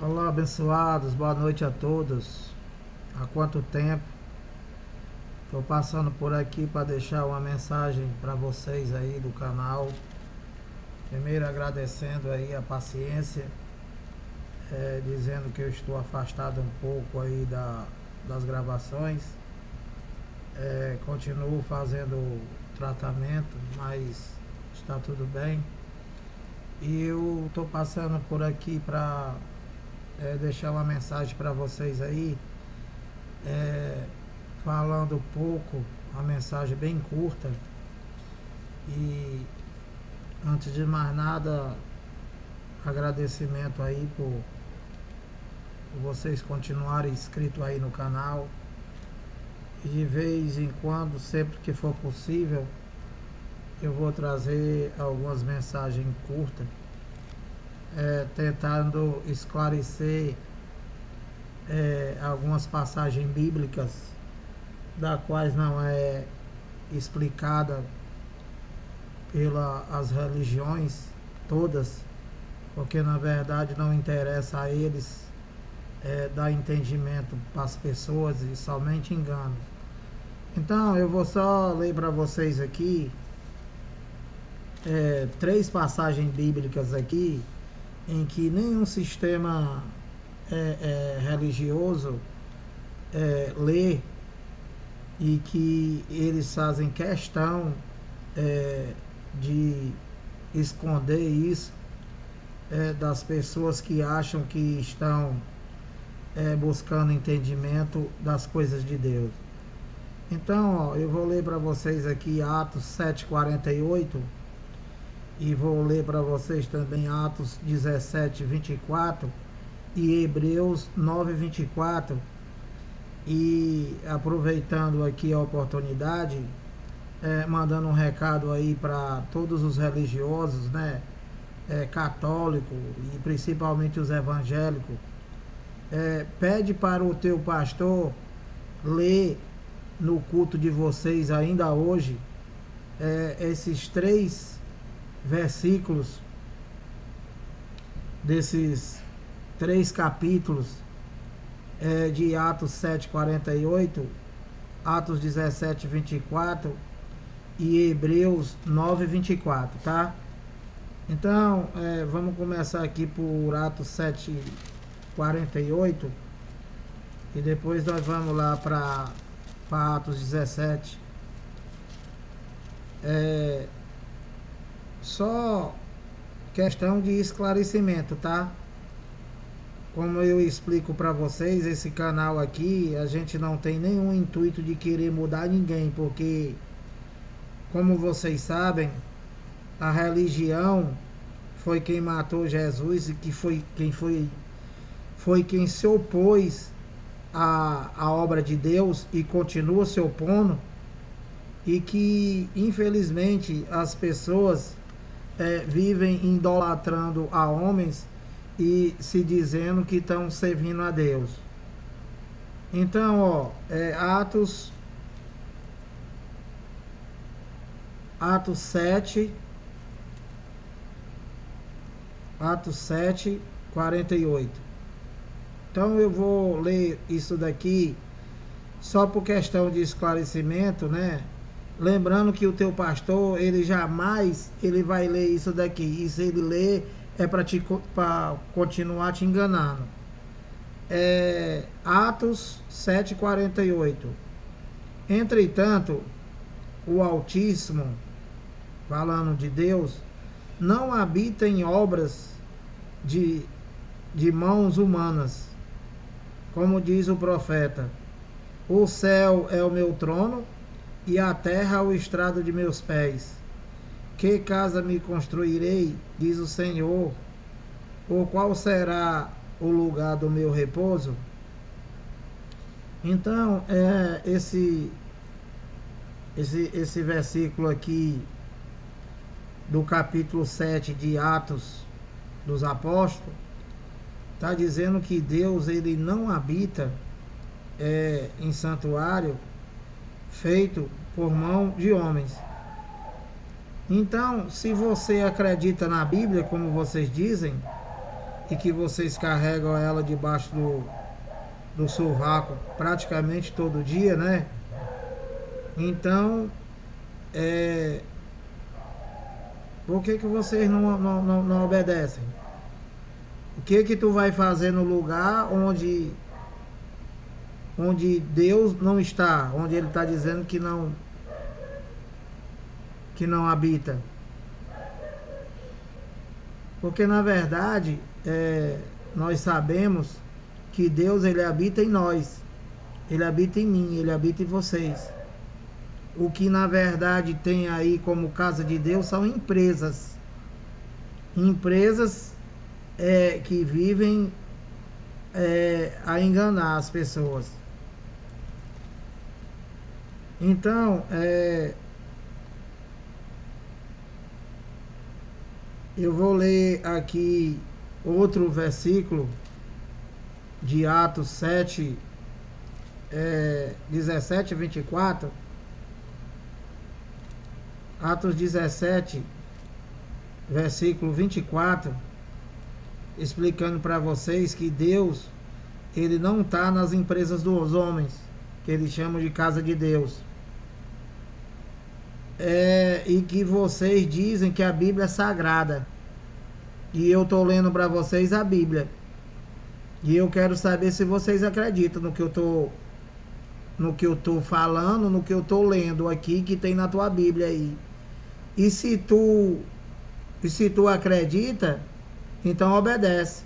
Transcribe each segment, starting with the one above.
Olá, abençoados, boa noite a todos. Há quanto tempo? Estou passando por aqui para deixar uma mensagem para vocês aí do canal. Primeiro agradecendo aí a paciência, dizendo que eu estou afastado um pouco aí das gravações. Continuo fazendo tratamento, mas está tudo bem. E eu estou passando por aqui para deixar uma mensagem para vocês aí, falando um pouco, uma mensagem bem curta. E antes de mais nada, agradecimento aí por vocês continuarem inscritos aí no canal. E de vez em quando, sempre que for possível, eu vou trazer algumas mensagens curtas, tentando esclarecer algumas passagens bíblicas, da quais não é explicada pelas religiões todas, porque na verdade não interessa a eles dar entendimento para as pessoas e somente engano. Então eu vou só ler para vocês aqui três passagens bíblicas aqui em que nenhum sistema religioso lê, e que eles fazem questão de esconder isso das pessoas que acham que estão buscando entendimento das coisas de Deus. Então, ó, eu vou ler para vocês aqui Atos 7:48 e vou ler para vocês também Atos 17:24 e Hebreus 9:24. E aproveitando aqui a oportunidade, mandando um recado aí para todos os religiosos, né, católicos e principalmente os evangélicos, pede para o teu pastor ler no culto de vocês ainda hoje esses três versículos desses três capítulos de Atos 7:48, Atos 17:24 e Hebreus 9:24, tá? Então, vamos começar aqui por Atos 7:48 e depois nós vamos lá para Atos 17. Só questão de esclarecimento, tá? Como eu explico para vocês, esse canal aqui, a gente não tem nenhum intuito de querer mudar ninguém, porque, como vocês sabem, a religião foi quem matou Jesus e que foi quem se opôs à obra de Deus e continua se opondo, e que infelizmente as pessoas vivem idolatrando a homens e se dizendo que estão servindo a Deus. Então, ó, Atos 7:48. Então eu vou ler isso daqui só por questão de esclarecimento, né? Lembrando que o teu pastor, ele jamais ele vai ler isso daqui. E se ele ler, é para continuar te enganando. Atos 7:48. Entretanto, o Altíssimo, falando de Deus, não habita em obras de mãos humanas, como diz o profeta: o céu é o meu trono e a terra o estrado de meus pés. Que casa me construirei, diz o Senhor, ou qual será o lugar do meu repouso? Então, esse versículo aqui do capítulo 7 de Atos dos Apóstolos está dizendo que Deus ele não habita em santuário feito por mão de homens. Então, se você acredita na Bíblia, como vocês dizem, e que vocês carregam ela debaixo do sovaco praticamente todo dia, né? Então, por que vocês não obedecem? O que tu vai fazer no lugar onde Deus não está, onde ele está dizendo que não habita? Porque na verdade nós sabemos que Deus, ele habita em nós, ele habita em mim, ele habita em vocês. O que na verdade tem aí como casa de Deus são empresas que vivem a enganar as pessoas. Então, eu vou ler aqui outro versículo de Atos 7, 17 e 24. Atos 17, versículo 24, explicando para vocês que Deus, ele não está nas empresas dos homens, que eles chamam de casa de Deus. E que vocês dizem que a Bíblia é sagrada. E eu estou lendo para vocês a Bíblia. E eu quero saber se vocês acreditam no que eu estou falando, no que eu estou lendo aqui, que tem na tua Bíblia aí. E se tu acredita, então obedece.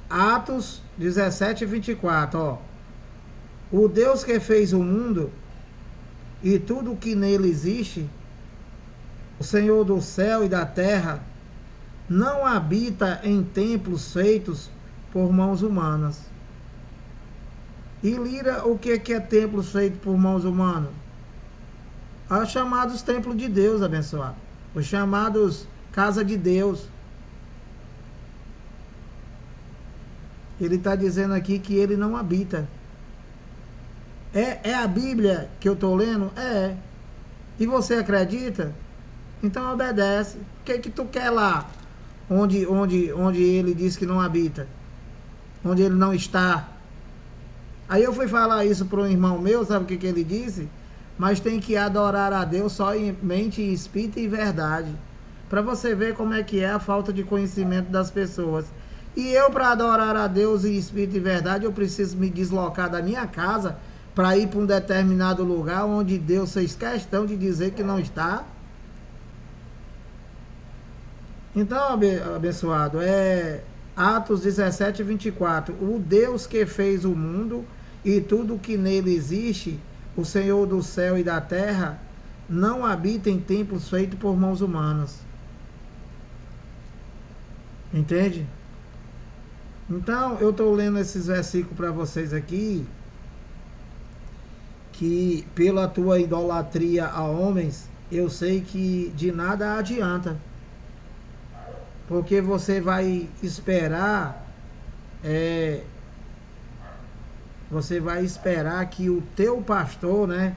Atos 17 e 24, ó. O Deus que fez o mundo e tudo que nele existe, o Senhor do céu e da terra, não habita em templos feitos por mãos humanas. E Lira, o que é templos feitos por mãos humanas? Os chamados templos de Deus, abençoado. Os chamados casa de Deus. Ele está dizendo aqui que ele não habita. É a Bíblia que eu estou lendo? É. E você acredita? Então obedece. O que tu quer lá? Onde ele diz que não habita? Onde ele não está? Aí eu fui falar isso para um irmão meu, sabe o que ele disse? Mas tem que adorar a Deus só em mente, espírito e verdade. Para você ver como é que é a falta de conhecimento das pessoas. E eu, para adorar a Deus em espírito e verdade, eu preciso me deslocar da minha casa para ir para um determinado lugar onde Deus fez questão de dizer que não está. Então, abençoado, Atos 17 e 24. O Deus que fez o mundo e tudo que nele existe, o Senhor do céu e da terra, não habita em templos feitos por mãos humanas. Entende? Então, eu estou lendo esses versículos para vocês aqui, que pela tua idolatria a homens, eu sei que de nada adianta. Porque você vai esperar, que o teu pastor, né,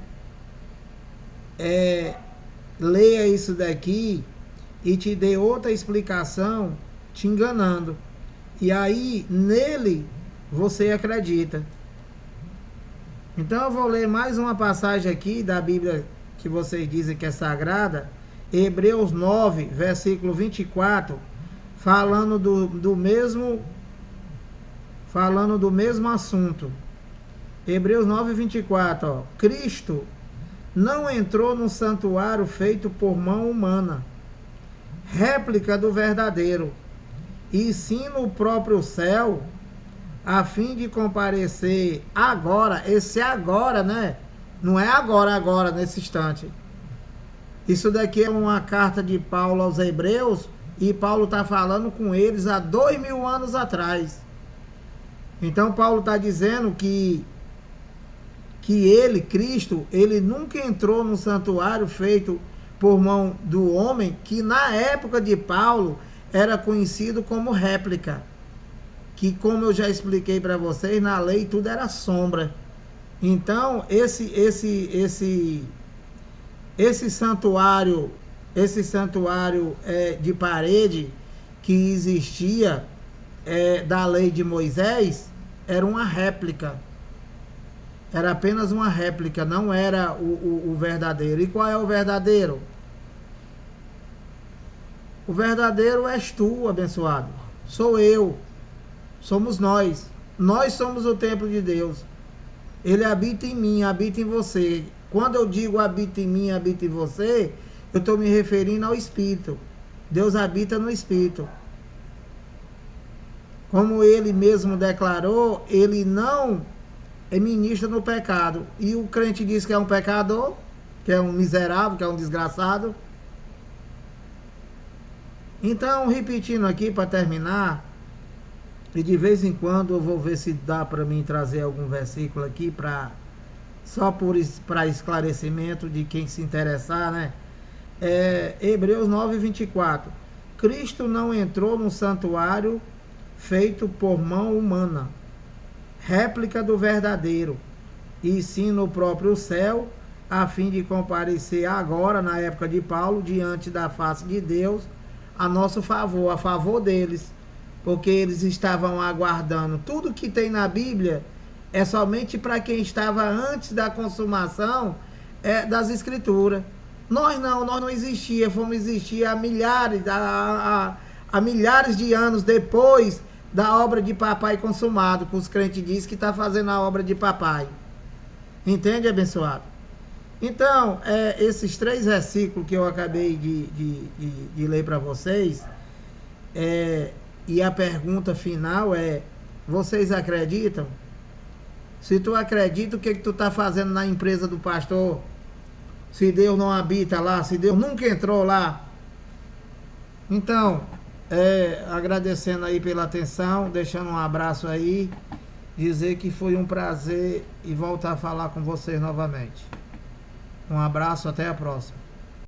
leia isso daqui e te dê outra explicação, te enganando. E aí, nele, você acredita. Então, eu vou ler mais uma passagem aqui da Bíblia que vocês dizem que é sagrada. Hebreus 9, versículo 24, falando do mesmo assunto. Hebreus 9, 24, ó. Cristo não entrou no santuário feito por mão humana, réplica do verdadeiro, e sim no próprio céu, a fim de comparecer agora, esse agora, né? Não é agora, nesse instante. Isso daqui é uma carta de Paulo aos Hebreus, e Paulo está falando com eles há 2000 anos atrás. Então Paulo está dizendo que ele, Cristo, ele nunca entrou no santuário feito por mão do homem, que na época de Paulo era conhecido como réplica. Que, como eu já expliquei para vocês, na lei tudo era sombra. Então, esse santuário de parede, que existia da lei de Moisés era uma réplica. Era apenas uma réplica, não era o verdadeiro. E qual é o verdadeiro? O verdadeiro és tu, abençoado. Sou eu. Somos nós. Nós somos o templo de Deus. Ele habita em mim, habita em você. Quando eu digo habita em mim, habita em você, eu estou me referindo ao Espírito. Deus habita no Espírito. Como ele mesmo declarou, ele não é ministro no pecado. E o crente diz que é um pecador, que é um miserável, que é um desgraçado. Então, repetindo aqui para terminar, e de vez em quando eu vou ver se dá para mim trazer algum versículo aqui só para esclarecimento de quem se interessar, né? Hebreus 9:24. Cristo não entrou no santuário feito por mão humana, réplica do verdadeiro, e sim no próprio céu, a fim de comparecer agora, na época de Paulo, diante da face de Deus, a nosso favor, a favor deles, porque eles estavam aguardando. Tudo que tem na Bíblia é somente para quem estava antes da consumação das Escrituras. Nós não existia, fomos existir há milhares de anos depois da obra de papai consumado, que os crentes dizem que está fazendo a obra de papai. Entende, abençoado? Então, esses 3 versículos que eu acabei de ler para vocês, e a pergunta final é: vocês acreditam? Se tu acredita, o que tu está fazendo na empresa do pastor? Se Deus não habita lá, se Deus nunca entrou lá. Então, agradecendo aí pela atenção, deixando um abraço aí, dizer que foi um prazer e voltar a falar com vocês novamente. Um abraço, até a próxima.